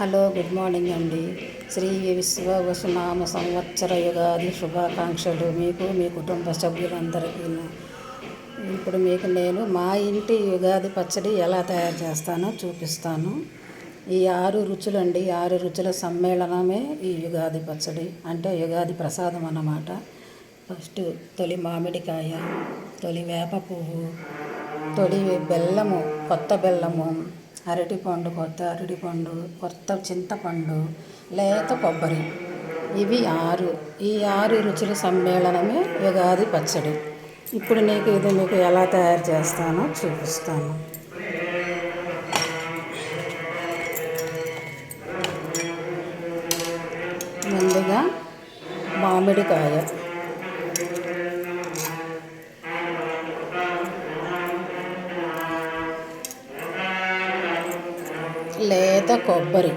Hello, good morning అండి. శ్రీ విశ్వవసునామ సంవత్సర యుగాది శుభాకాంక్షలు మీకు, మీ కుటుంబ సభ్యులందరికీ. ఇప్పుడు మీకు నేను మా ఇంటి యుగాది పచ్చడి ఎలా తయారు చేస్తానో చూపిస్తాను. ఈ 6 రుచులండి, 6 రుచుల సమ్మేళనమే ఈ యుగాది పచ్చడి, అంటే యుగాది ప్రసాదం అన్నమాట. ఫస్ట్ తొలి మామిడికాయ, తొలి వేప పువ్వు, తొలి బెల్లము, కొత్త బెల్లము, అరటిపండు, కొత్త అరటిపండు, కొత్త చింతపండు, లేత కొబ్బరి. ఇవి 6. ఈ 6 రుచుల సమ్మేళనమే యుగాది పచ్చడి. ఇప్పుడు మీకు ఎలా తయారు చేస్తానో చూపిస్తాను. ముందుగా మామిడికాయ, లేత కొబ్బరి,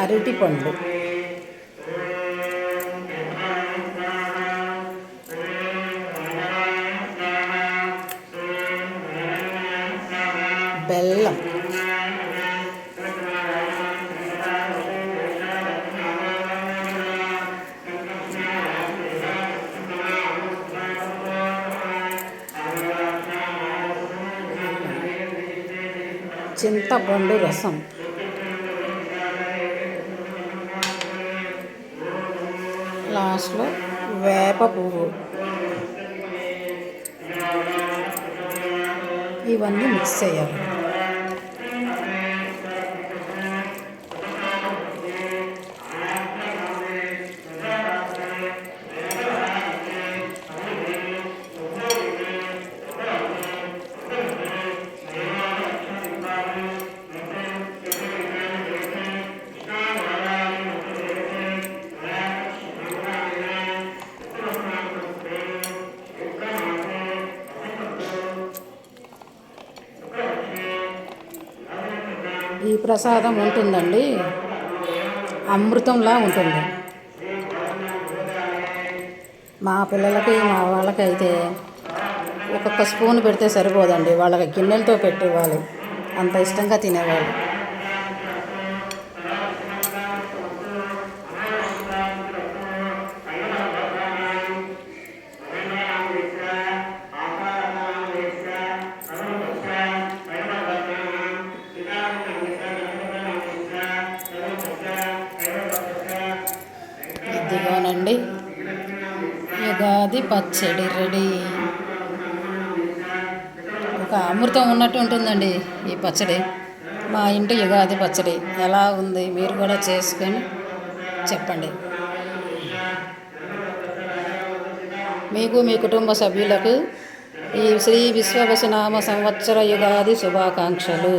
అరటిపండు, బెల్లం, చింతపండు రసం, లాస్ట్లో వేప పువ్వు. ఇవన్నీ మిక్స్ చేయాలి. ఈ ప్రసాదం ఉంటుందండి, అమృతంలా ఉంటుంది. మా పిల్లలకి, మా వాళ్ళకైతే ఒక్కొక్క స్పూన్ పెడితే సరిపోదండి, వాళ్ళకి గిన్నెలతో పెట్టివ్వాలి, అంత ఇష్టంగా తినేవాళ్ళు. ఇదిగోనండి, యుగాది పచ్చడి రెడీ. ఒక అమృతం ఉన్నట్టు ఉంటుందండి ఈ పచ్చడి. మా ఇంటి యుగాది పచ్చడి ఎలా ఉంది మీరు కూడా చేసుకొని చెప్పండి. మీకు, మీ కుటుంబ సభ్యులకు ఈ శ్రీ విశ్వవసునామ సంవత్సర యుగాది శుభాకాంక్షలు.